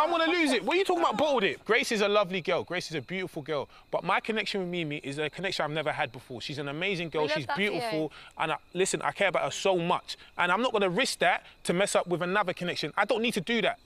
I'm going to lose it. What are you talking about, bottled it? Grace is a lovely girl. Grace is a beautiful girl. But my connection with Mimi is a connection I've never had before. She's an amazing girl. She's beautiful. And listen, I care about her so much. And I'm not going to risk that to mess up with another connection. I don't need to do that.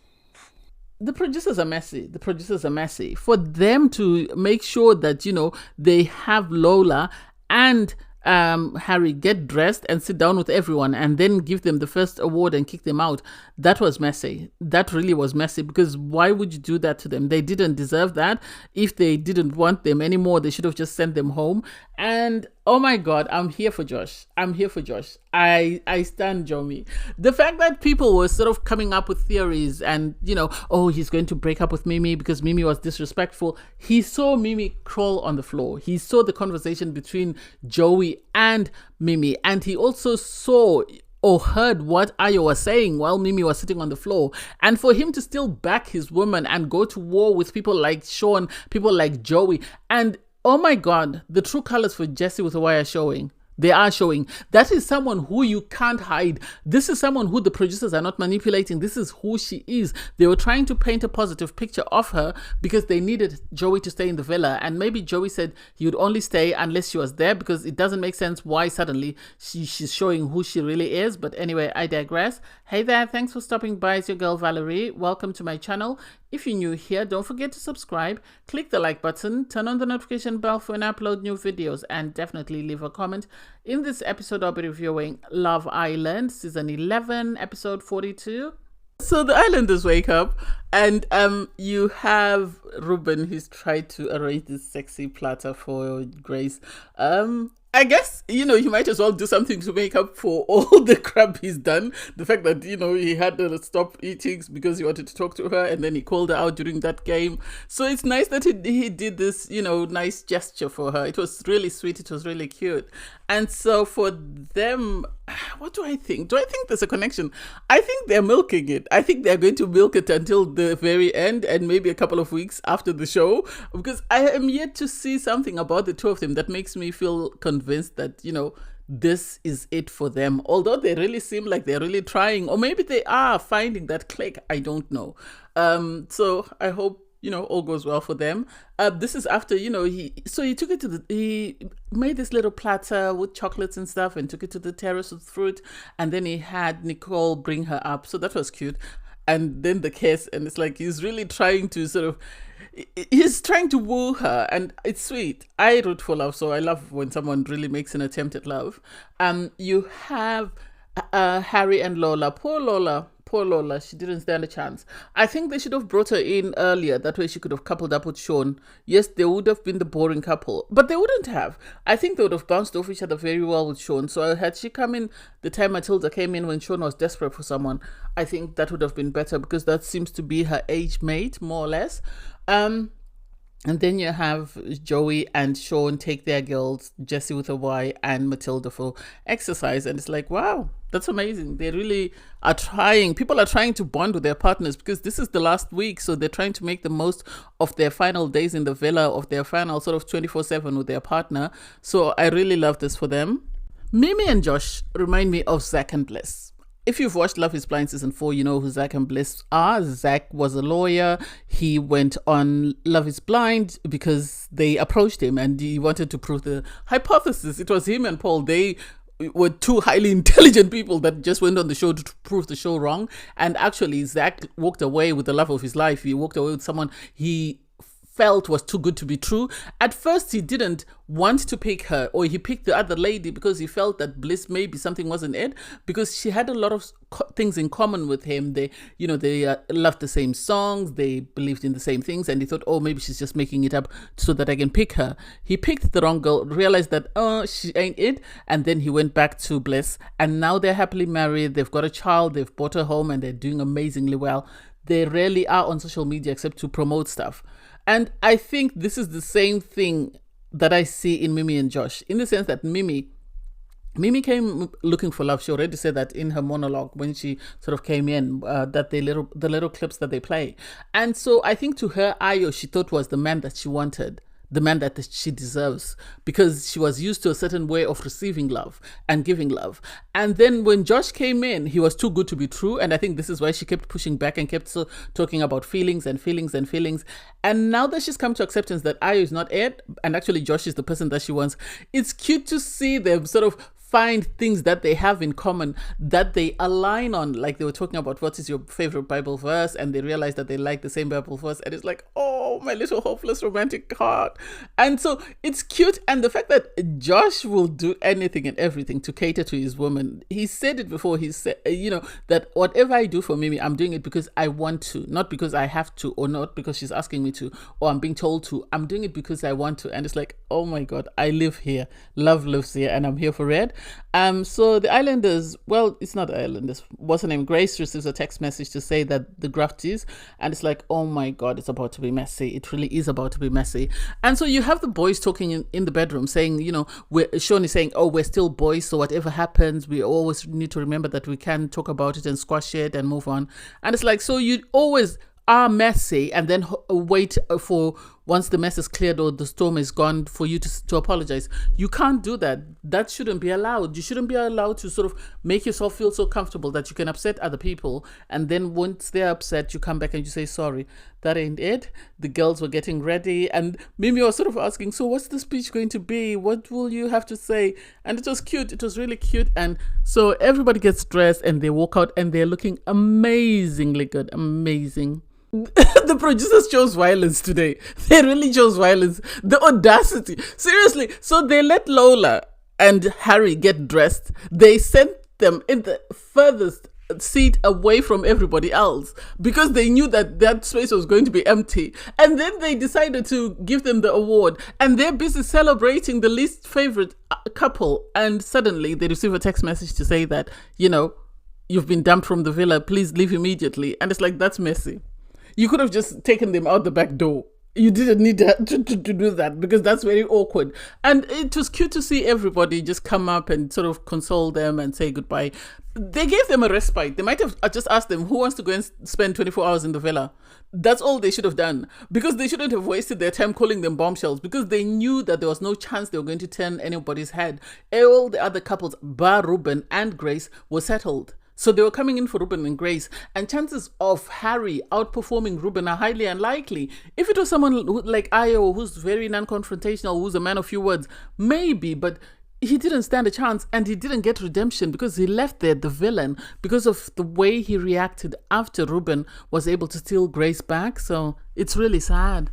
The producers are messy. The producers are messy. For them to make sure that, you know, they have Lola and Harry get dressed and sit down with everyone and then give them the first award and kick them out, that was messy. That really was messy, because why would you do that to them? They didn't deserve that. If they didn't want them anymore, they should have just sent them home. And oh my God, I'm here for Josh. I'm here for Josh. I stand Jomi. The fact that people were sort of coming up with theories and, you know, oh, he's going to break up with Mimi because Mimi was disrespectful. He saw Mimi crawl on the floor. He saw the conversation between Joey and Mimi. And he also saw or heard what Ayo was saying while Mimi was sitting on the floor. And for him to still back his woman and go to war with people like Sean, people like Joey, and oh my God, the true colors for Jessie with Hawaii are showing. They are showing. That is someone who you can't hide. This is someone who the producers are not manipulating. This is who she is. They were trying to paint a positive picture of her because they needed Joey to stay in the villa. And maybe Joey said he would only stay unless she was there, because it doesn't make sense why suddenly she's showing who she really is. But anyway, I digress. Hey there, thanks for stopping by. It's your girl Valerie. Welcome to my channel. If you're new here, don't forget to subscribe, click the like button, turn on the notification bell for when I upload new videos, and definitely leave a comment. In this episode, I'll be reviewing Love Island, Season 11, Episode 42. So the Islanders wake up, and you have Ruben, who's tried to arrange this sexy platter for Grace. I guess, you know, he might as well do something to make up for all the crap he's done. The fact that, you know, he had to stop eating because he wanted to talk to her, and then he called her out during that game. So it's nice that he did this, you know, nice gesture for her. It was really sweet. It was really cute. And so for them, what do I think? Do I think there's a connection? I think they're milking it. I think they're going to milk it until the very end, and maybe a couple of weeks after the show, because I am yet to see something about the two of them that makes me feel convinced that, you know, this is it for them. Although they really seem like they're really trying, or maybe they are finding that click. I don't know. So I hope, you know, all goes well for them. This is after, you know, he took it to he made this little platter with chocolates and stuff and took it to the terrace with fruit. And then he had Nicole bring her up. So that was cute. And then the kiss, and it's like he's really trying to he's trying to woo her, and it's sweet. I root for love, so I love when someone really makes an attempt at love. You have Harry and Lola. Poor Lola, she didn't stand a chance. I think they should have brought her in earlier. That way she could have coupled up with Sean. Yes, they would have been the boring couple, but they wouldn't have. I think they would have bounced off each other very well with Sean. So had she come in the time Matilda came in when Sean was desperate for someone, I think that would have been better, because that seems to be her age mate, more or less. And then you have Joey and Sean take their girls, Jessie with a Y and Matilda, for exercise. And it's like, wow, that's amazing. They really are trying. People are trying to bond with their partners, because this is the last week. So they're trying to make the most of their final days in the villa, of their final sort of 24/7 with their partner. So I really love this for them. Mimi and Josh remind me of Zach and Bliss. If you've watched Love is Blind Season 4, you know who Zach and Bliss are. Zach was a lawyer. He went on Love is Blind because they approached him and he wanted to prove the hypothesis. It was him and Paul. They were two highly intelligent people that just went on the show to prove the show wrong. And actually, Zach walked away with the love of his life. He walked away with someone he felt was too good to be true. At first, he didn't want to pick her, or he picked the other lady because he felt that Bliss, maybe something wasn't it, because she had a lot of things in common with him. They, you know, they loved the same songs, they believed in the same things, and he thought, oh, maybe she's just making it up so that I can pick her. He picked the wrong girl, realized that, oh, she ain't it, and then he went back to Bliss, and now they're happily married. They've got a child, they've bought a home, and they're doing amazingly well. They rarely are on social media except to promote stuff. And I think this is the same thing that I see in Mimi and Josh, in the sense that Mimi came looking for love. She already said that in her monologue when she sort of came in, that the little clips that they play. And so I think to her, Ayo, she thought was the man that she wanted. the man that she deserves, because she was used to a certain way of receiving love and giving love. And then when Josh came in, he was too good to be true. And I think this is why she kept pushing back and kept talking about feelings and feelings and feelings. And now that she's come to acceptance that Ayo is not it, and actually Josh is the person that she wants, it's cute to see them sort of find things that they have in common, that they align on. Like they were talking about what is your favorite Bible verse, and they realized that they like the same Bible verse, and it's like, oh, my little hopeless romantic heart. And so it's cute. And the fact that Josh will do anything and everything to cater to his woman. He said it before. He said, that whatever I do for Mimi, I'm doing it because I want to, not because I have to, or not because she's asking me to, or I'm being told to. I'm doing it because I want to. And it's like, oh my God, I live here. Love lives here, and I'm here for it. So the Islanders, well, it's not the Islanders. What's her name? Grace receives a text message to say that the Grafties, and it's like, oh my God, it's about to be messy. It really is about to be messy. And so you have the boys talking in the bedroom saying, Sean is saying, oh, we're still boys, so whatever happens, we always need to remember that we can talk about it and squash it and move on. And it's like, so you always are messy and then wait for once the mess is cleared or the storm is gone for you to apologize. You can't do that. That shouldn't be allowed. You shouldn't be allowed to sort of make yourself feel so comfortable that you can upset other people, and then once they're upset, you come back and you say sorry. That ain't it. The girls were getting ready, and Mimi was sort of asking, so what's the speech going to be? What will you have to say? And it was cute. It was really cute. And so everybody gets dressed and they walk out and they're looking amazingly good. Amazing. The producers chose violence today. They really chose violence. The audacity. Seriously. So they let Lola and Harry get dressed. They sent them in the furthest seat away from everybody else because they knew that that space was going to be empty. And then they decided to give them the award, and they're busy celebrating the least favorite couple. And suddenly they receive a text message to say that, you've been dumped from the villa. Please leave immediately. And it's like, that's messy. You could have just taken them out the back door. You didn't need to do that because that's very awkward. And it was cute to see everybody just come up and sort of console them and say goodbye. They gave them a respite. They might have just asked them, who wants to go and spend 24 hours in the villa? That's all they should have done, because they shouldn't have wasted their time calling them bombshells, because they knew that there was no chance they were going to turn anybody's head. All the other couples, bar Ruben and Grace, were settled. So they were coming in for Ruben and Grace, and chances of Harry outperforming Ruben are highly unlikely. If it was someone like Ayo, who's very non-confrontational, who's a man of few words, maybe, but he didn't stand a chance, and he didn't get redemption because he left there the villain because of the way he reacted after Ruben was able to steal Grace back. So it's really sad.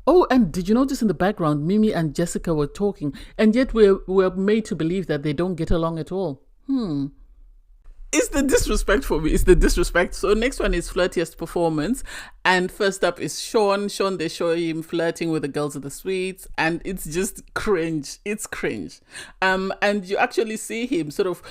Oh, and did you notice in the background, Mimi and Jessica were talking, and yet we're made to believe that they don't get along at all. It's the disrespect for me. It's the disrespect. So next one is Flirtiest performance. And first up is Sean. Sean, they show him flirting with the girls at the suites. And it's just cringe. It's cringe. And you actually see him sort of,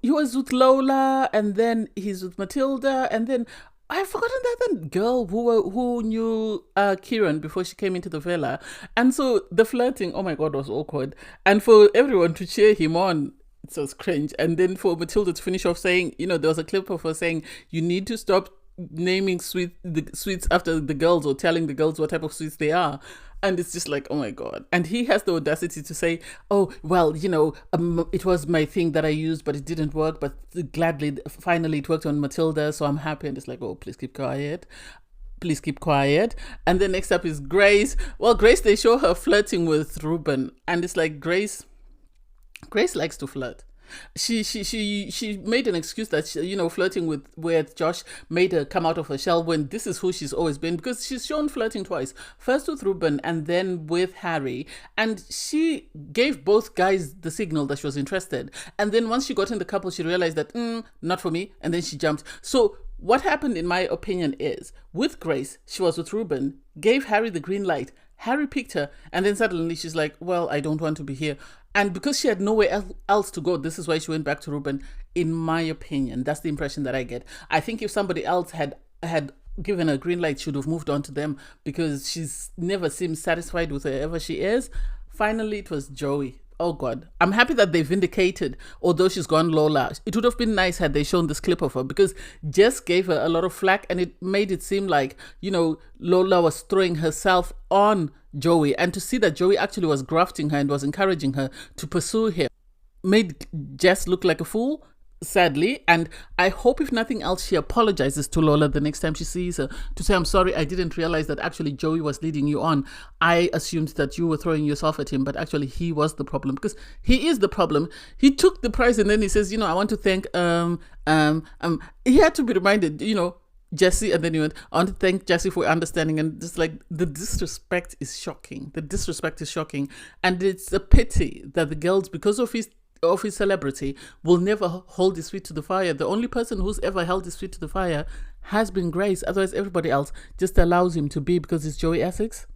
he was with Lola. And then he's with Matilda. And then I've forgotten that girl who knew Kieran before she came into the villa. And so the flirting, oh my God, was awkward. And for everyone to cheer him on, it was cringe. And then for Matilda to finish off saying, there was a clip of her saying, you need to stop naming the sweets after the girls or telling the girls what type of sweets they are. And it's just like, oh my God. And he has the audacity to say, oh, well, it was my thing that I used, but it didn't work. But gladly, finally, it worked on Matilda. So I'm happy. And it's like, oh, please keep quiet. Please keep quiet. And then next up is Grace. Well, Grace, they show her flirting with Ruben. And it's like, Grace likes to flirt. She made an excuse that flirting with Josh made her come out of her shell, when this is who she's always been, because she's shown flirting twice, first with Ruben and then with Harry, and she gave both guys the signal that she was interested. And then once she got in the couple, she realized that not for me, and then she jumped. So what happened, in my opinion, is with Grace, she was with Ruben, gave Harry the green light. Harry picked her, and then suddenly she's like, well, I don't want to be here. And because she had nowhere else to go, this is why she went back to Ruben, in my opinion. That's the impression that I get. I think if somebody else had given her green light, she would have moved on to them, because she's never seemed satisfied with whoever she is. Finally, it was Joey. oh God, I'm happy that they vindicated, although she's gone Lola. It would have been nice had they shown this clip of her, because Jess gave her a lot of flack and it made it seem like, Lola was throwing herself on Joey. And to see that Joey actually was grafting her and was encouraging her to pursue him made Jess look like a fool, sadly. And I hope, if nothing else, she apologizes to Lola the next time she sees her, to say, I'm sorry, I didn't realize that actually Joey was leading you on. I assumed that you were throwing yourself at him, but actually he was the problem, because he is the problem. He took the prize and then he says, I want to thank he had to be reminded, Jesse, and then he went, I want to thank Jesse for understanding. And just like, the disrespect is shocking. And it's a pity that the girls, because of his celebrity, will never hold his feet to the fire. The only person who's ever held his feet to the fire has been Grace. Otherwise, everybody else just allows him to be because it's Joey Essex.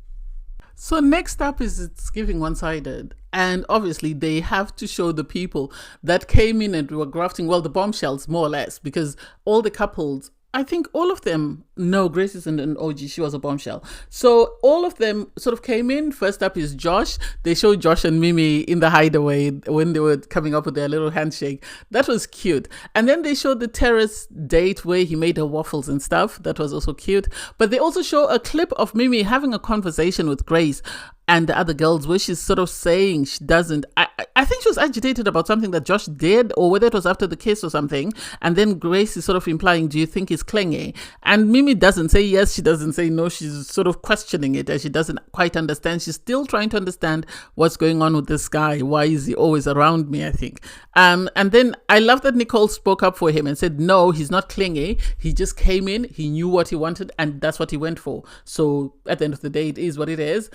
So next up is it's giving one-sided. And obviously they have to show the people that came in and were grafting, well, the bombshells, more or less, because all the couples, I think all of them, no, Grace isn't an OG, she was a bombshell. So all of them sort of came in. First up is Josh. They showed Josh and Mimii in the hideaway when they were coming up with their little handshake. That was cute. And then they showed the terrace date where he made her waffles and stuff. That was also cute. But they also show a clip of Mimii having a conversation with Grace and the other girls, where she's sort of saying she doesn't, I think she was agitated about something that Josh did, or whether it was after the kiss or something. And then Grace is sort of implying, do you think he's clingy? And Mimii doesn't say yes, she doesn't say no. She's sort of questioning it, as she doesn't quite understand. She's still trying to understand what's going on with this guy. Why is he always around me, I think. And then I love that Nicole spoke up for him and said, no, he's not clingy. He just came in, he knew what he wanted, and that's what he went for. So at the end of the day, it is what it is.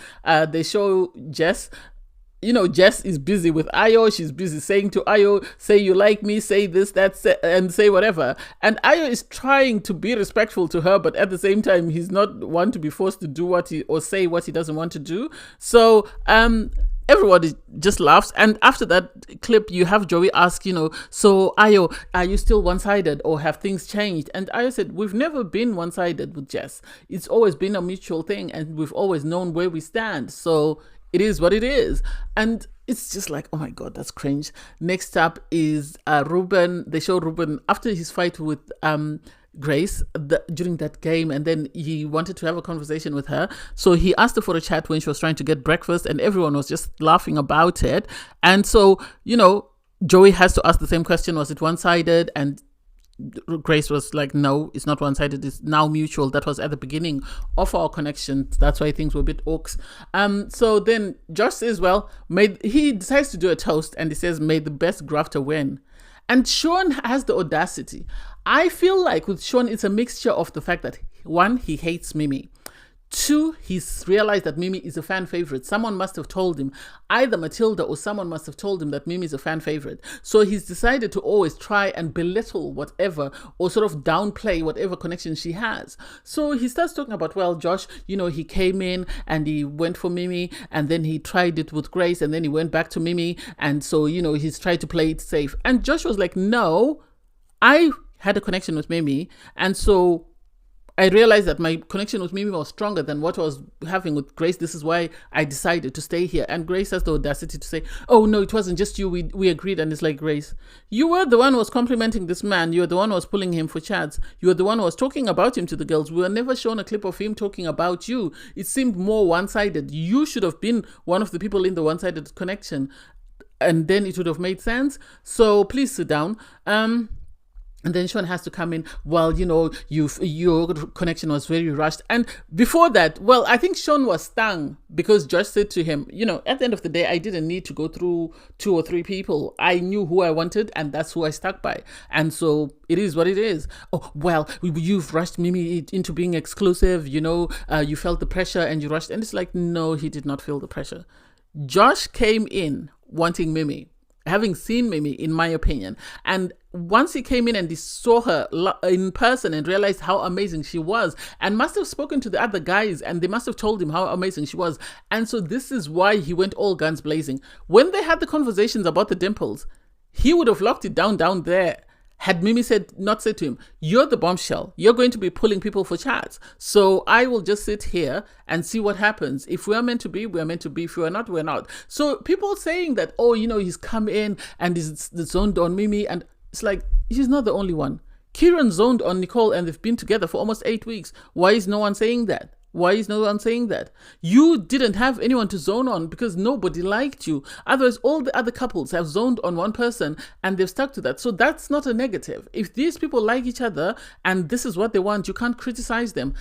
They show Jess. Jess is busy with Ayo. She's busy saying to Ayo, say you like me, say this, that, and say whatever. And Ayo is trying to be respectful to her, but at the same time, he's not one to be forced to do or say what he doesn't want to do. So, everybody just laughs. And after that clip, you have Joey ask, so Ayo, are you still one-sided or have things changed? And Ayo said, we've never been one-sided with Jess. It's always been a mutual thing and we've always known where we stand. So it is what it is. And it's just like, oh my God, that's cringe. Next up is Ruben. They show Ruben after his fight with Grace during that game, and then he wanted to have a conversation with her. So he asked her for a chat when she was trying to get breakfast, and everyone was just laughing about it. And so, Joey has to ask the same question, was it one-sided? And Grace was like, no, it's not one-sided, it's now mutual. That was at the beginning of our connection. That's why things were a bit orcs. So then Josh says, well, he decides to do a toast, and he says, may the best grafter win. And Sean has the audacity. I feel like with Sean, it's a mixture of the fact that, one, he hates Mimii. Two, he's realized that Mimii is a fan favorite. Someone must have told him, either Matilda or someone must have told him that Mimii is a fan favorite. So he's decided to always try and belittle whatever, or sort of downplay whatever connection she has. So he starts talking about, well, Josh, he came in and he went for Mimii, and then he tried it with Grace, and then he went back to Mimii. And so, he's tried to play it safe. And Josh was like, no, I had a connection with Mimii. And so I realized that my connection with Mimii was stronger than what I was having with Grace. This is why I decided to stay here. And Grace has the audacity to say, oh, no, it wasn't just you. We agreed. And it's like, Grace, you were the one who was complimenting this man. You were the one who was pulling him for chats. You were the one who was talking about him to the girls. We were never shown a clip of him talking about you. It seemed more one-sided. You should have been one of the people in the one-sided connection. And then it would have made sense. So please sit down. And then Sean has to come in, well, your connection was very rushed. And before that, well, I think Sean was stung because Josh said to him, at the end of the day, I didn't need to go through 2 or 3 people. I knew who I wanted, and that's who I stuck by. And so it is what it is. Oh, well, you've rushed Mimii into being exclusive. You felt the pressure and you rushed. And it's like, no, he did not feel the pressure. Josh came in wanting Mimii, having seen Mimii, in my opinion. And once he came in and he saw her in person and realized how amazing she was, and must have spoken to the other guys, and they must have told him how amazing she was. And so this is why he went all guns blazing. When they had the conversations about the dimples, he would have locked it down there. had Mimi not said to him, you're the bombshell, you're going to be pulling people for chats, so I will just sit here and see what happens. If we're meant to be, we're meant to be. If we're not, we're not. So people saying that, oh, he's come in and he's zoned on Mimi, and it's like, he's not the only one. Kieran zoned on Nicole and they've been together for almost 8 weeks. Why is no one saying that? Why is no one saying that? You didn't have anyone to zone on because nobody liked you. Otherwise, all the other couples have zoned on one person and they've stuck to that. So that's not a negative. If these people like each other and this is what they want, you can't criticize them.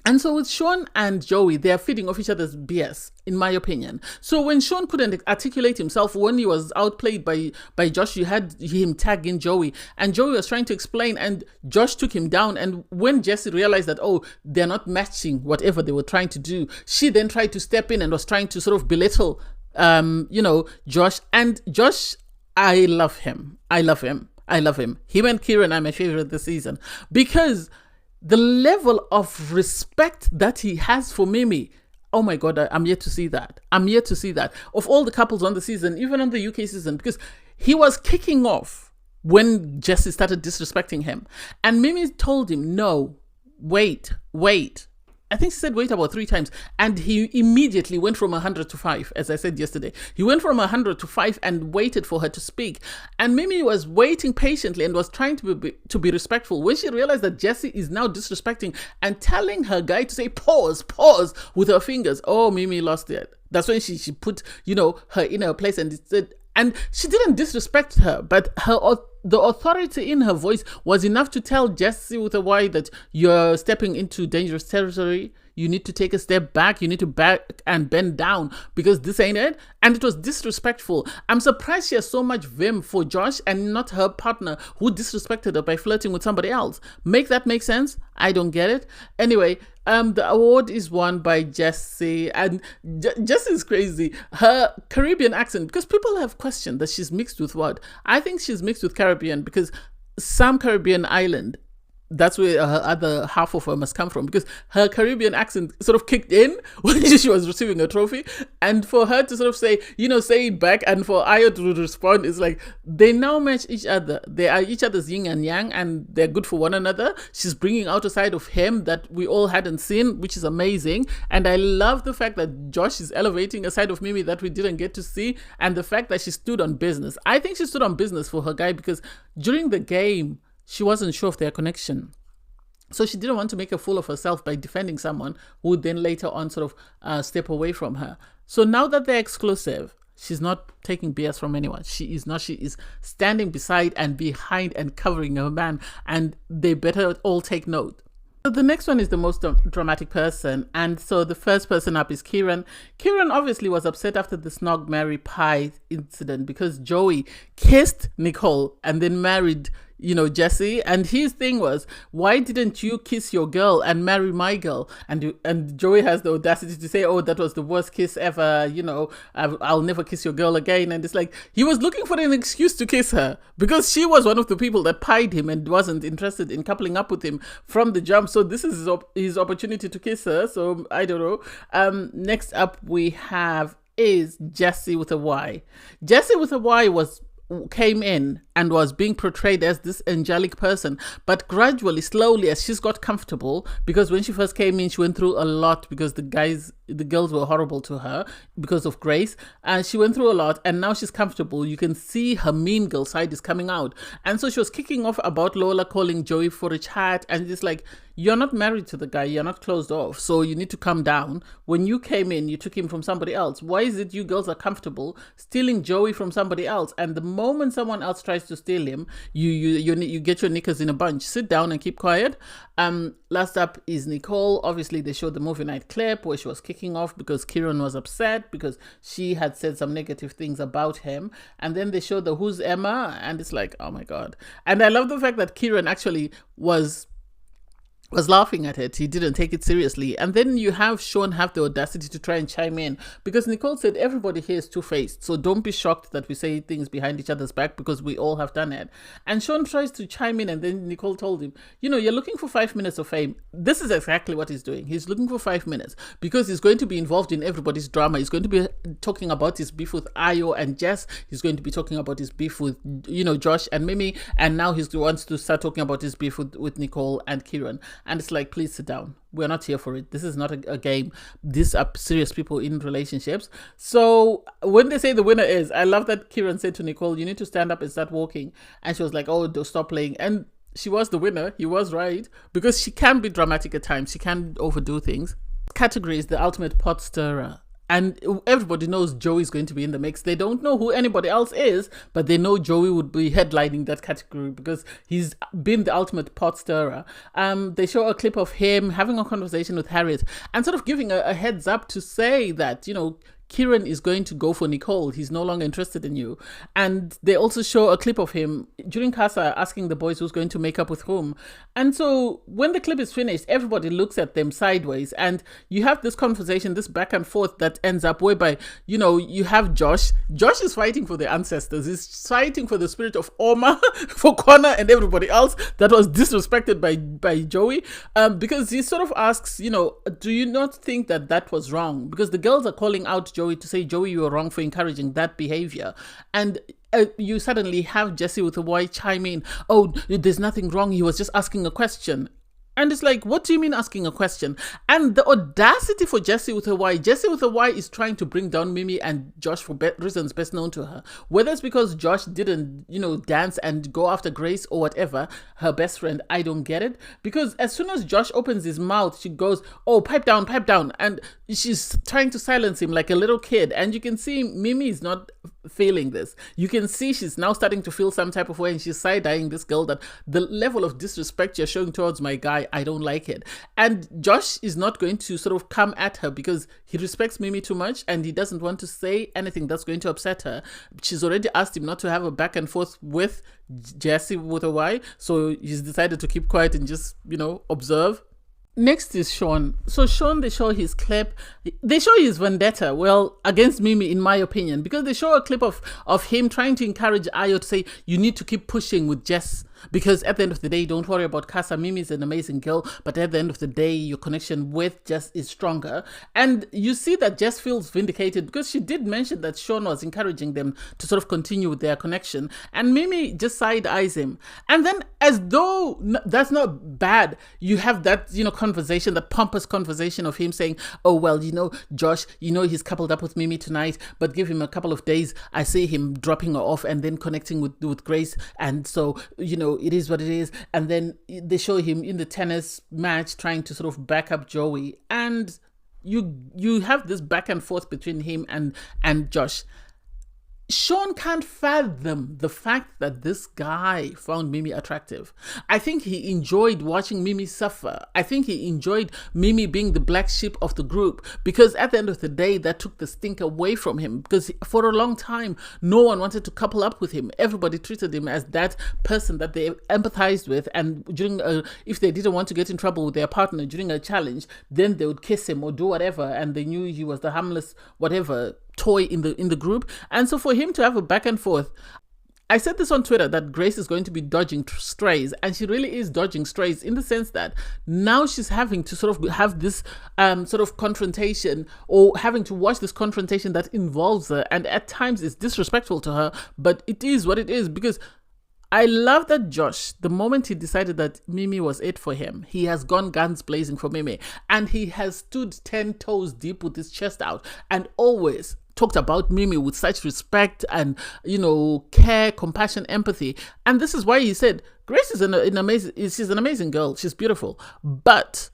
And so with Sean and Joey, they are feeding off each other's BS, in my opinion. So when Sean couldn't articulate himself, when he was outplayed by Josh, you had him tagging Joey. And Joey was trying to explain and Josh took him down. And when Jessie realized that, oh, they're not matching whatever they were trying to do, she then tried to step in and was trying to sort of belittle, Josh. And Josh, I love him. I love him. I love him. Him and Kieran are my favorite this season because the level of respect that he has for Mimi, oh my God, I'm yet to see that. I'm yet to see that. Of all the couples on the season, even on the UK season, because he was kicking off when Jessie started disrespecting him. And Mimi told him, no, wait. I think she said wait about 3 times. And he immediately went from 100 to 5, as I said yesterday. He went from 100 to 5 and waited for her to speak. And Mimi was waiting patiently and was trying to be respectful. When she realized that Jessie is now disrespecting and telling her guy to say pause with her fingers. Oh, Mimi lost it. That's when she put, her in her place and said, and she didn't disrespect her, but the authority in her voice was enough to tell Jessie with a Y that you're stepping into dangerous territory. You need to take a step back. You need to back and bend down because this ain't it. And it was disrespectful. I'm surprised she has so much vim for Josh and not her partner who disrespected her by flirting with somebody else. Make that make sense? I don't get it. Anyway, the award is won by Jessie, and Jessie's crazy. Her Caribbean accent, because people have questioned that she's mixed with what? I think she's mixed with Caribbean because some Caribbean island, that's where her other half of her must come from, because her Caribbean accent sort of kicked in when she was receiving a trophy. And for her to sort of say it back, and for Ayo to respond, is like they now match each other. They are each other's yin and yang, and they're good for one another. She's bringing out a side of him that we all hadn't seen, which is amazing. And I love the fact that Josh is elevating a side of Mimi that we didn't get to see, and the fact that she stood on business. I think she stood on business for her guy because during the game, she wasn't sure of their connection. So she didn't want to make a fool of herself by defending someone who would then later on sort of step away from her. So now that they're exclusive, she's not taking BS from anyone. She is not. She is standing beside and behind and covering her man. And they better all take note. So the next one is the most dramatic person. And so the first person up is Kieran. Kieran obviously was upset after the Snog Marry Pie incident because Joey kissed Nicole and then married Jessie, and his thing was, why didn't you kiss your girl and marry my girl? And Joey has the audacity to say, oh, that was the worst kiss ever, I'll never kiss your girl again. And it's like he was looking for an excuse to kiss her because she was one of the people that pied him and wasn't interested in coupling up with him from the jump. So this is his opportunity to kiss her. So I don't know. Next up we have is Jessie with a Y. Jessie with a Y came in and was being portrayed as this angelic person, but gradually, slowly, as she's got comfortable, because when she first came in, she went through a lot because the girls were horrible to her because of Grace, and she went through a lot, and now she's comfortable. You can see her mean girl side is coming out, and so she was kicking off about Lola calling Joey for a chat, and it's like, you're not married to the guy, you're not closed off, so you need to calm down. When you came in, you took him from somebody else. Why is it you girls are comfortable stealing Joey from somebody else? And the moment someone else tries to steal him, you get your knickers in a bunch. Sit down and keep quiet. Last up is Nicole. Obviously, they showed the movie night clip where she was kicking off because Kieran was upset because she had said some negative things about him. And then they showed the Who's Emma, and it's like, oh my God. And I love the fact that Kieran actually was was laughing at it. He didn't take it seriously. And then you have Sean have the audacity to try and chime in, because Nicole said everybody here is two-faced. So don't be shocked that we say things behind each other's back, because we all have done it. And Sean tries to chime in, and then Nicole told him, you're looking for 5 minutes of fame. This is exactly what he's doing. He's looking for 5 minutes because he's going to be involved in everybody's drama. He's going to be talking about his beef with Ayo and Jess. He's going to be talking about his beef with, Josh and Mimii. And now he wants to start talking about his beef with Nicole and Kieran. And it's like, please sit down. We're not here for it. This is not a game. These are serious people in relationships. So when they say the winner is, I love that Kieran said to Nicole, you need to stand up and start walking. And she was like, oh, don't stop playing. And she was the winner. He was right. Because she can be dramatic at times. She can overdo things. Category is the ultimate pot stirrer. And everybody knows Joey's going to be in the mix. They don't know who anybody else is, but they know Joey would be headlining that category because he's been the ultimate pot stirrer. They show a clip of him having a conversation with Harriet and sort of giving a heads up to say that, Kieran is going to go for Nicole. He's no longer interested in you. And they also show a clip of him during Casa asking the boys who's going to make up with whom. And so when the clip is finished, everybody looks at them sideways. And you have this conversation, this back and forth that ends up whereby, you have Josh. Josh is fighting for the ancestors. He's fighting for the spirit of Oma, for Connor and everybody else that was disrespected by Joey. Because he sort of asks, do you not think that was wrong? Because the girls are calling out Joey to say, Joey, you were wrong for encouraging that behavior. And you suddenly have Jesse with a Y chime in, oh, there's nothing wrong. He was just asking a question. And it's like, what do you mean asking a question? And the audacity for Jessie with a Y. Jessie with a Y is trying to bring down Mimii and Josh for reasons best known to her. Whether it's because Josh didn't, dance and go after Grace or whatever, her best friend, I don't get it. Because as soon as Josh opens his mouth, she goes, oh, pipe down, pipe down. And she's trying to silence him like a little kid. And you can see Mimii is not feeling this. You can see she's now starting to feel some type of way, and she's side-eyeing this girl that the level of disrespect you're showing towards my guy, I don't like it. And Josh is not going to sort of come at her because he respects Mimii too much and he doesn't want to say anything that's going to upset her. She's already asked him not to have a back and forth with Jessie with a Y, so he's decided to keep quiet and just, observe. Next is Sean. So Sean, they show his clip. They show his vendetta, well, against Mimii, in my opinion, because they show a clip of him trying to encourage Ayo to say, you need to keep pushing with Jess. Because at the end of the day, don't worry about Casa. Mimii is an amazing girl, but at the end of the day, your connection with Jess is stronger. And you see that Jess feels vindicated because she did mention that Sean was encouraging them to sort of continue with their connection. And Mimii just side-eyes him. And then, as though that's not bad, you have that, conversation, the pompous conversation of him saying, oh, well, Josh, he's coupled up with Mimii tonight, but give him a couple of days. I see him dropping her off and then connecting with Grace. And so, it is what it is. And then they show him in the tennis match trying to sort of back up Joey. And you have this back and forth between him and Josh. Sean can't fathom the fact that this guy found Mimii attractive. I think he enjoyed watching Mimii suffer. I think he enjoyed Mimii being the black sheep of the group, because at the end of the day, that took the stink away from him, because for a long time, no one wanted to couple up with him. Everybody treated him as that person that they empathized with, and if they didn't want to get in trouble with their partner during a challenge, then they would kiss him or do whatever, and they knew he was the harmless whatever toy in the group. And so for him to have a back and forth, I said this on Twitter that Grace is going to be dodging strays, and she really is dodging strays in the sense that now she's having to sort of have this sort of confrontation, or having to watch this confrontation that involves her, and at times it's disrespectful to her, but it is what it is. Because I love that Josh, the moment he decided that Mimii was it for him, he has gone guns blazing for Mimii, and he has stood 10 toes deep with his chest out and always talked about Mimii with such respect and, care, compassion, empathy. And this is why he said, Grace is she's an amazing girl. She's beautiful. But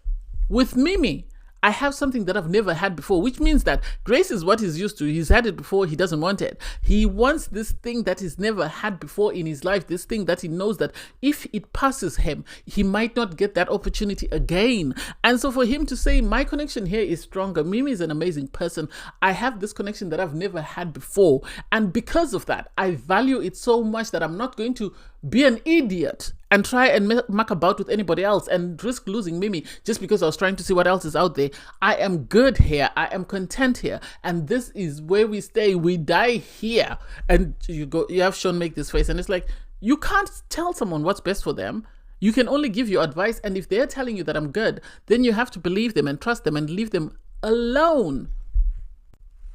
with Mimii, I have something that I've never had before, which means that Grace is what he's used to. He's had it before. He doesn't want it. He wants this thing that he's never had before in his life, this thing that he knows that if it passes him, he might not get that opportunity again. And so for him to say, my connection here is stronger. Mimii is an amazing person. I have this connection that I've never had before. And because of that, I value it so much that I'm not going to be an idiot and try and muck about with anybody else and risk losing Mimii just because I was trying to see what else is out there. I am good here. I am content here. And this is where we stay. We die here. And you have Sean make this face, and it's like, you can't tell someone what's best for them. You can only give your advice. And if they're telling you that I'm good, then you have to believe them and trust them and leave them alone.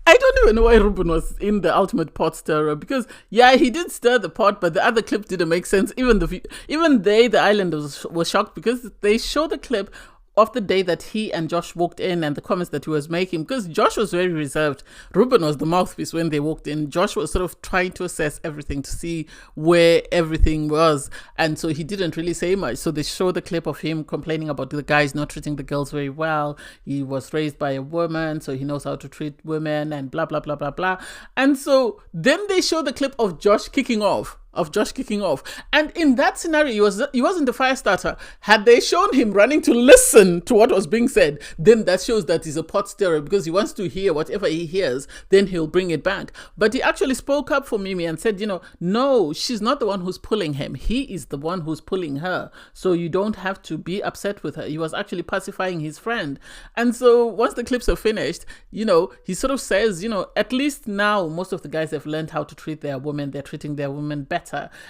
I don't even know why Ruben was in the ultimate pot stirrer, because yeah, he did stir the pot, but the other clip didn't make sense. Even the islanders were shocked, because they show the clip of the day that he and Josh walked in and the comments that he was making, because Josh was very reserved. Ruben was the mouthpiece when they walked in. Josh was sort of trying to assess everything to see where everything was, and so he didn't really say much. So they show the clip of him complaining about the guys not treating the girls very well. He was raised by a woman, so he knows how to treat women, and blah blah blah blah blah. And so then they show the clip of Josh kicking off. And in that scenario, he wasn't the fire starter. Had they shown him running to listen to what was being said, then that shows that he's a pot stirrer, because he wants to hear whatever he hears, then he'll bring it back. But he actually spoke up for Mimii and said, no, she's not the one who's pulling him. He is the one who's pulling her. So you don't have to be upset with her. He was actually pacifying his friend. And so once the clips are finished, he sort of says, at least now most of the guys have learned how to treat their women. They're treating their women better.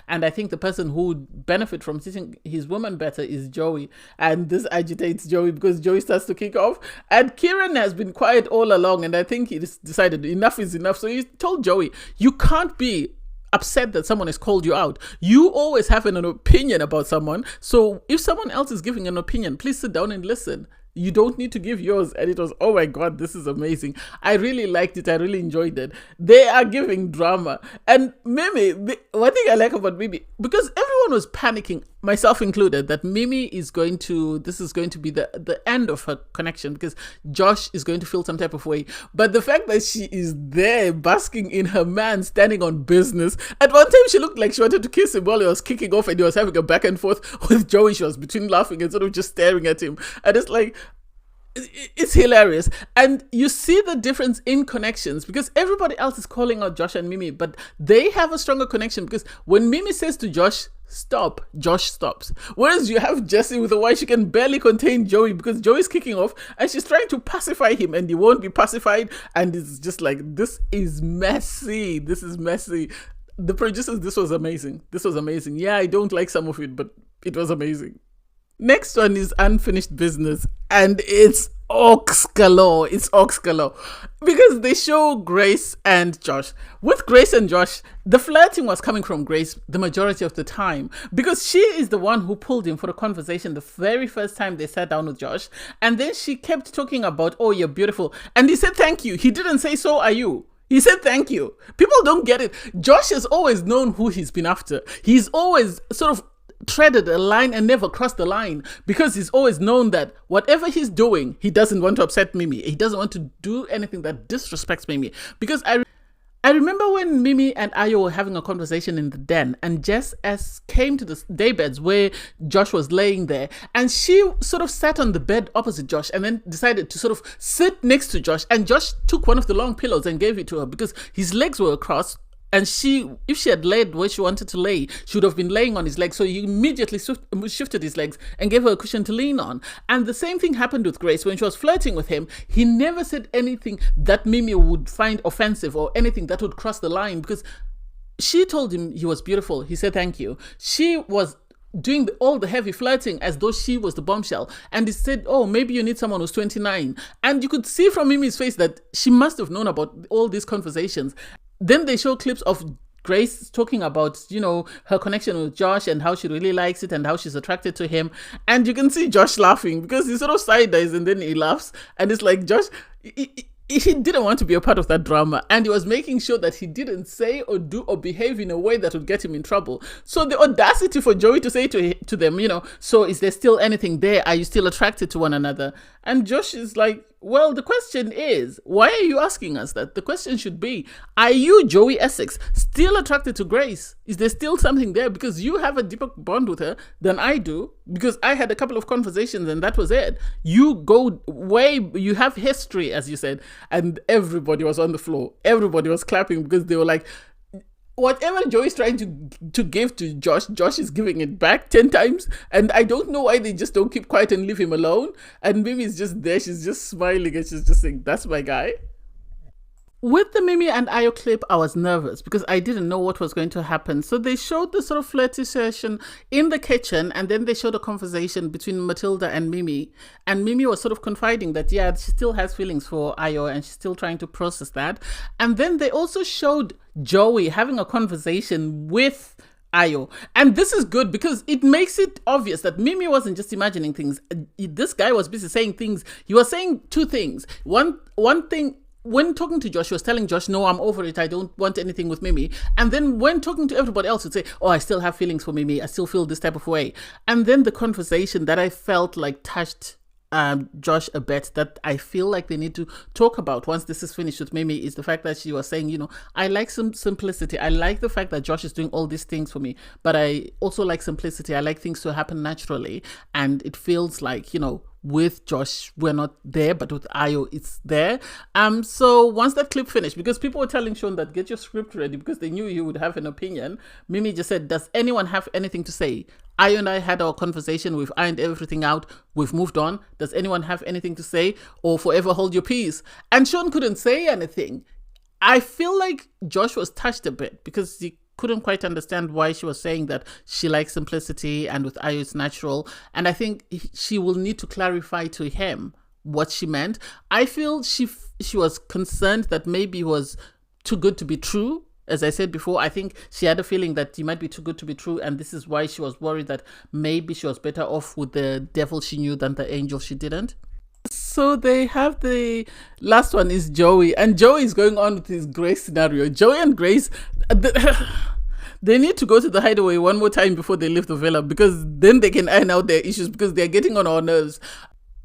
And I think the person who would benefit from treating his woman better is Joey. And this agitates Joey, because Joey starts to kick off. And Kieran has been quiet all along, and I think he just decided enough is enough. So he told Joey, you can't be upset that someone has called you out. You always have an opinion about someone. So if someone else is giving an opinion, please sit down and listen. You don't need to give yours. And it was, oh my God, this is amazing. I really liked it. I really enjoyed it. They are giving drama. And Mimii, one thing I like about Mimii, because everyone was panicking, myself included, that Mimii is going to be the end of her connection, because Josh is going to feel some type of way. But the fact that she is there basking in her man, standing on business. At one time she looked like she wanted to kiss him while he was kicking off, and he was having a back and forth with Joey. She was between laughing and sort of just staring at him. And it's like, it's hilarious. And you see the difference in connections, because everybody else is calling out Josh and Mimii, but they have a stronger connection, because when Mimii says to Josh, stop, Josh stops. Whereas you have Jessie with a wife, she can barely contain Joey, because Joey's kicking off and she's trying to pacify him, and he won't be pacified. And it's just like, this is messy. The producers, this was amazing. Yeah, I don't like some of it, but it was amazing. Next one is Unfinished Business, and it's ox galore. Because they show Grace and Josh. With Grace and Josh, the flirting was coming from Grace the majority of the time, because she is the one who pulled him for a conversation the very first time they sat down with Josh. And then she kept talking about, oh, you're beautiful. And he said, thank you. He didn't say, so are you. He said, thank you. People don't get it. Josh has always known who he's been after. He's always sort of treaded a line and never crossed the line, because he's always known that whatever he's doing, he doesn't want to upset Mimii. He doesn't want to do anything that disrespects Mimii. Because I remember when Mimii and Ayo were having a conversation in the den, and Jess came to the daybeds where Josh was laying there, and she sort of sat on the bed opposite Josh and then decided to sort of sit next to Josh, and Josh took one of the long pillows and gave it to her, because his legs were across. And if she had laid where she wanted to lay, she would have been laying on his legs. So he immediately shifted his legs and gave her a cushion to lean on. And the same thing happened with Grace. When she was flirting with him, he never said anything that Mimii would find offensive or anything that would cross the line, because she told him he was beautiful. He said, thank you. She was doing all the heavy flirting as though she was the bombshell. And he said, oh, maybe you need someone who's 29. And you could see from Mimi's face that she must have known about all these conversations. Then they show clips of Grace talking about, her connection with Josh and how she really likes it and how she's attracted to him. And you can see Josh laughing, because he sort of side-eyes and then he laughs. And it's like, Josh, he didn't want to be a part of that drama, and he was making sure that he didn't say or do or behave in a way that would get him in trouble. So the audacity for Joey to say to them, so is there still anything there? Are you still attracted to one another? And Josh is like, well, the question is, why are you asking us that? The question should be, are you, Joey Essex, still attracted to Grace? Is there still something there? Because you have a deeper bond with her than I do, because I had a couple of conversations and that was it. You go way, you have history, as you said, and everybody was on the floor. Everybody was clapping, because they were like, whatever Joey is trying to give to Josh, Josh is giving it back 10 times. And I don't know why they just don't keep quiet and leave him alone. And Mimi's just there. She's just smiling and she's just saying, that's my guy. With the Mimii and Ayo clip, I was nervous because I didn't know what was going to happen. So they showed the sort of flirty session in the kitchen, and then they showed a conversation between Matilda and Mimii. And Mimii was sort of confiding that, yeah, she still has feelings for Ayo and she's still trying to process that. And then they also showed Joey having a conversation with Ayo. And this is good because it makes it obvious that Mimii wasn't just imagining things. This guy was busy saying things. He was saying two things. One thing, when talking to Josh, he was telling Josh, no, I'm over it. I don't want anything with Mimii. And then when talking to everybody else, he'd say, oh, I still have feelings for Mimii. I still feel this type of way. And then the conversation that I felt like touched Josh a bit, that I feel like they need to talk about once this is finished with Mimii, is the fact that she was saying, you know, I like some simplicity. I like the fact that Josh is doing all these things for me, but I also like simplicity. I like things to happen naturally. And it feels like, you know, with Josh, we're not there, but with Ayo, it's there. So once that clip finished, because people were telling Sean that get your script ready because they knew you would have an opinion, Mimii just said, does anyone have anything to say? Ayo and I had our conversation. We've ironed everything out. We've moved on. Does anyone have anything to say, or forever hold your peace? And Sean couldn't say anything. I feel like Josh was touched a bit because he couldn't quite understand why she was saying that she likes simplicity and with Ayo it's natural. And I think she will need to clarify to him what she meant. I feel she was concerned that maybe it was too good to be true. As I said before, I think she had a feeling that he might be too good to be true, and this is why she was worried that maybe she was better off with the devil she knew than the angel she didn't. So they have the last one is Joey, and Joey is going on with his Grace scenario. Joey and Grace, they need to go to the hideaway one more time before they leave the villa, because then they can iron out their issues, because they're getting on our nerves.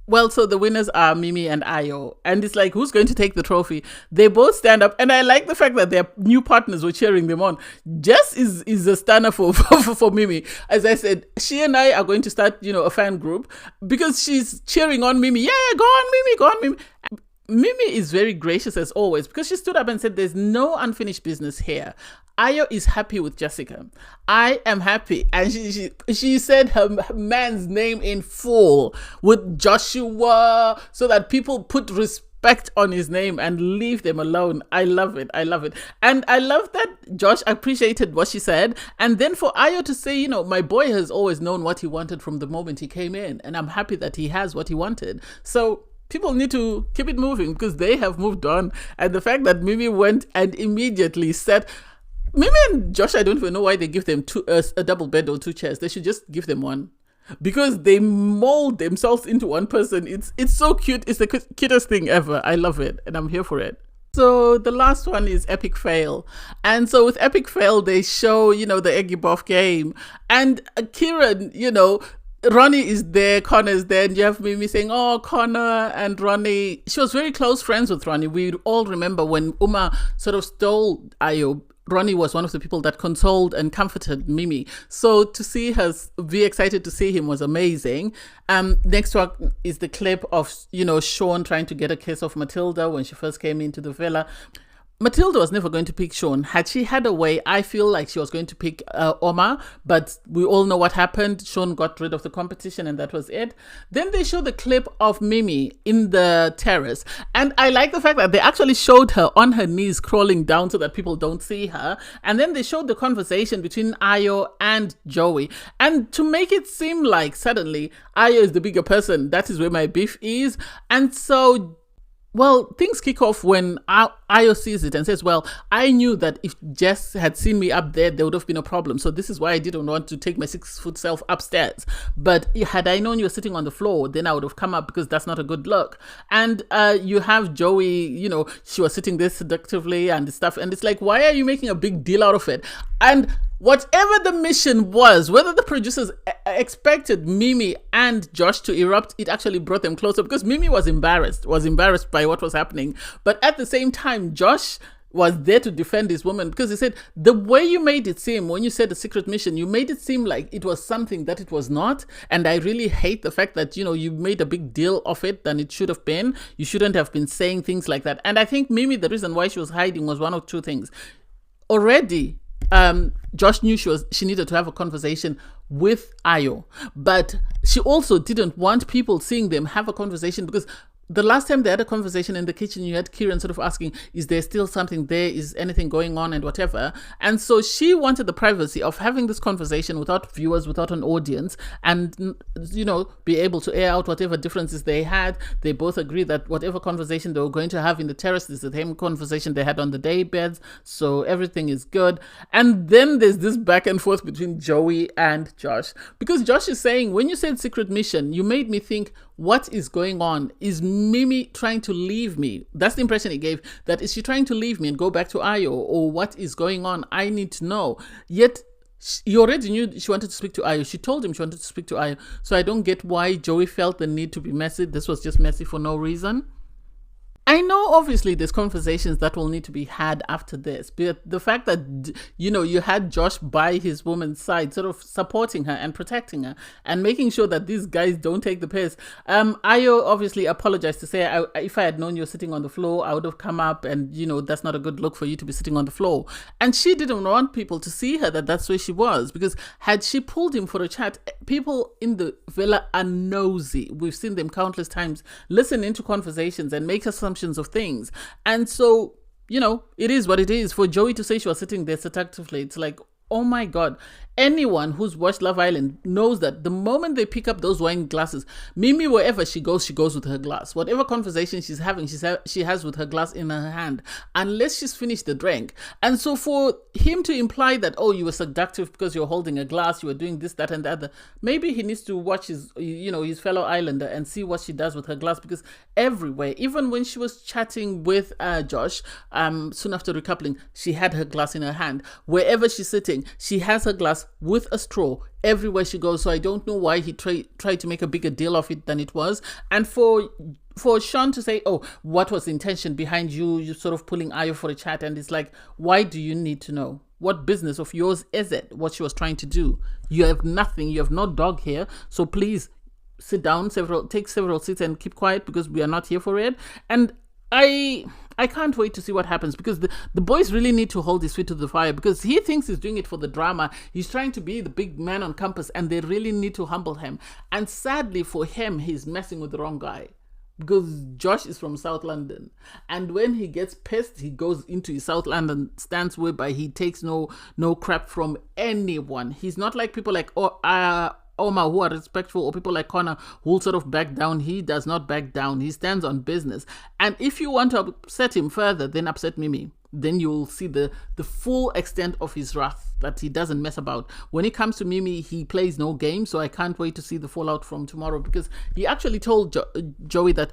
Well, so the winners are Mimii and Ayo. And it's like, who's going to take the trophy? They both stand up. And I like the fact that their new partners were cheering them on. Jess is a stunner for Mimii. As I said, she and I are going to start, you know, a fan group because she's cheering on Mimii. Yeah, go on, Mimii, go on, Mimii. Mimii is very gracious as always because she stood up and said, there's no unfinished business here. Ayo is happy with Jessica. I am happy. And she said her man's name in full with Joshua so that people put respect on his name and leave them alone. I love it. I love it. And I love that Josh appreciated what she said. And then for Ayo to say, you know, my boy has always known what he wanted from the moment he came in. And I'm happy that he has what he wanted. So people need to keep it moving because they have moved on. And the fact that Mimii went and immediately said, Mimii and Josh, I don't even know why they give them a double bed or two chairs. They should just give them one because they mold themselves into one person. It's so cute. It's the cutest thing ever. I love it and I'm here for it. So the last one is Epic Fail. And so with Epic Fail, they show, you know, the Eggy Buff game. And Kieran, you know, Ronnie is there, Connor's there, and you have Mimii saying, oh, Connor and Ronnie. She was very close friends with Ronnie. We all remember when Uma sort of stole Ayo. Ronnie was one of the people that consoled and comforted Mimii. So to see her be excited to see him was amazing. Next one is the clip of, you know, Sean trying to get a kiss of Matilda when she first came into the villa. Matilda was never going to pick Sean. Had she had a way, I feel like she was going to pick Omar, but we all know what happened. Sean got rid of the competition and that was it. Then they showed the clip of Mimii in the terrace. And I like the fact that they actually showed her on her knees crawling down so that people don't see her. And then they showed the conversation between Ayo and Joey. And to make it seem like suddenly Ayo is the bigger person, that is where my beef is. And so, well, things kick off when Ayo sees it and says, well, I knew that if Jess had seen me up there would have been a problem. So this is why I didn't want to take my 6-foot self upstairs. But had I known you were sitting on the floor, then I would have come up because that's not a good look. And you have Joey, you know, she was sitting there seductively and stuff. And it's like, why are you making a big deal out of it? And whatever the mission was, whether the producers expected Mimii and Josh to erupt, it actually brought them closer because Mimii was embarrassed by what was happening. But at the same time, Josh was there to defend his woman because he said, the way you made it seem, when you said a secret mission, you made it seem like it was something that it was not. And I really hate the fact that, you know, you made a big deal of it than it should have been. You shouldn't have been saying things like that. And I think Mimii, the reason why she was hiding was one of two things. Already, Josh knew she needed to have a conversation with Ayo, but she also didn't want people seeing them have a conversation, because the last time they had a conversation in the kitchen, you had Kieran sort of asking, is there still something there? Is anything going on and whatever? And so she wanted the privacy of having this conversation without viewers, without an audience, and, you know, be able to air out whatever differences they had. They both agreed that whatever conversation they were going to have in the terrace is the same conversation they had on the day beds. So everything is good. And then there's this back and forth between Joey and Josh, because Josh is saying, when you said secret mission, you made me think, what is going on? Is Mimii trying to leave me? That's the impression he gave. That is she trying to leave me and go back to Ayo? Or what is going on? I need to know. Yet, you already knew she wanted to speak to Ayo. She told him she wanted to speak to Ayo. So I don't get why Joey felt the need to be messy. This was just messy for no reason. I know obviously there's conversations that will need to be had after this, but the fact that, you know, you had Josh by his woman's side, sort of supporting her and protecting her and making sure that these guys don't take the piss. Ayo obviously apologized to say, if I had known you were sitting on the floor, I would have come up, and, you know, that's not a good look for you to be sitting on the floor. And she didn't want people to see her that's where she was, because had she pulled him for a chat, people in the villa are nosy. We've seen them countless times listen into conversations and make assumptions of things. And so, you know, it is what it is. For Joey to say she was sitting there seductively, it's like, oh my God. Anyone who's watched Love Island knows that the moment they pick up those wine glasses, Mimii, wherever she goes with her glass. Whatever conversation she's having, she has with her glass in her hand, unless she's finished the drink. And so for him to imply that, oh, you were seductive because you're holding a glass, you were doing this, that, and the other, maybe he needs to watch his fellow islander and see what she does with her glass, because everywhere, even when she was chatting with Josh, soon after recoupling, she had her glass in her hand. Wherever she's sitting, she has her glass with a straw everywhere she goes. So I don't know why he tried to make a bigger deal of it than it was. And for Sean to say, oh, what was the intention behind you sort of pulling Ayo for a chat? And it's like, why do you need to know? What business of yours is it, what she was trying to do? You have nothing. You have no dog here. So please sit down, take several seats and keep quiet, because we are not here for it. And I can't wait to see what happens, because the boys really need to hold his feet to the fire, because he thinks he's doing it for the drama. He's trying to be the big man on campus, and they really need to humble him. And sadly for him, he's messing with the wrong guy, because Josh is from South London. And when he gets pissed, he goes into his South London stance, whereby he takes no crap from anyone. He's not like people like Omar, who are respectful, or people like Connor who will sort of back down. He does not back down. He stands on business. And if you want to upset him further, then upset Mimii. Then you'll see the full extent of his wrath, that he doesn't mess about. When it comes to Mimii, he plays no game. So I can't wait to see the fallout from tomorrow, because he actually told Joey that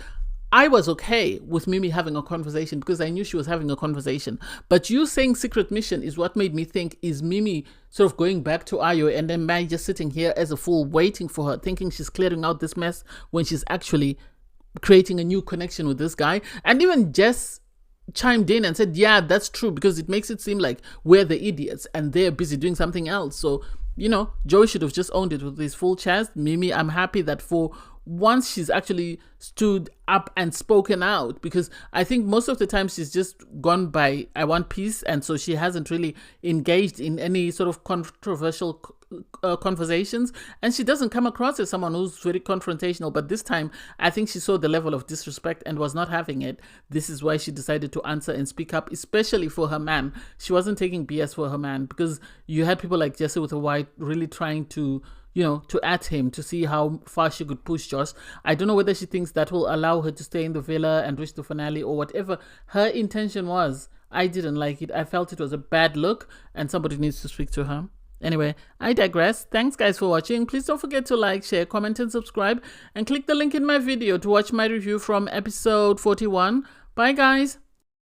I was okay with Mimii having a conversation, because I knew she was having a conversation. But you saying secret mission is what made me think, is Mimii sort of going back to Ayo, and then Mai just sitting here as a fool waiting for her, thinking she's clearing out this mess when she's actually creating a new connection with this guy? And even Jess chimed in and said, yeah, that's true, because it makes it seem like we're the idiots and they're busy doing something else. So, you know, Joey should have just owned it with his full chest. Mimii, I'm happy that for once she's actually stood up and spoken out, because I think most of the time she's just gone by, I want peace, and so she hasn't really engaged in any sort of controversial conversations, and she doesn't come across as someone who's very confrontational. But this time I think she saw the level of disrespect and was not having it. This is why she decided to answer and speak up, especially for her man. She wasn't taking BS for her man, because you had people like Jesse with a white really trying to, you know, to at him to see how far she could push Josh. I don't know whether she thinks that will allow her to stay in the villa and reach the finale, or whatever her intention was. I didn't like it. I felt it was a bad look, and somebody needs to speak to her. Anyway, I digress. Thanks guys for watching. Please don't forget to like, share, comment and subscribe, and click the link in my video to watch my review from episode 41. Bye guys.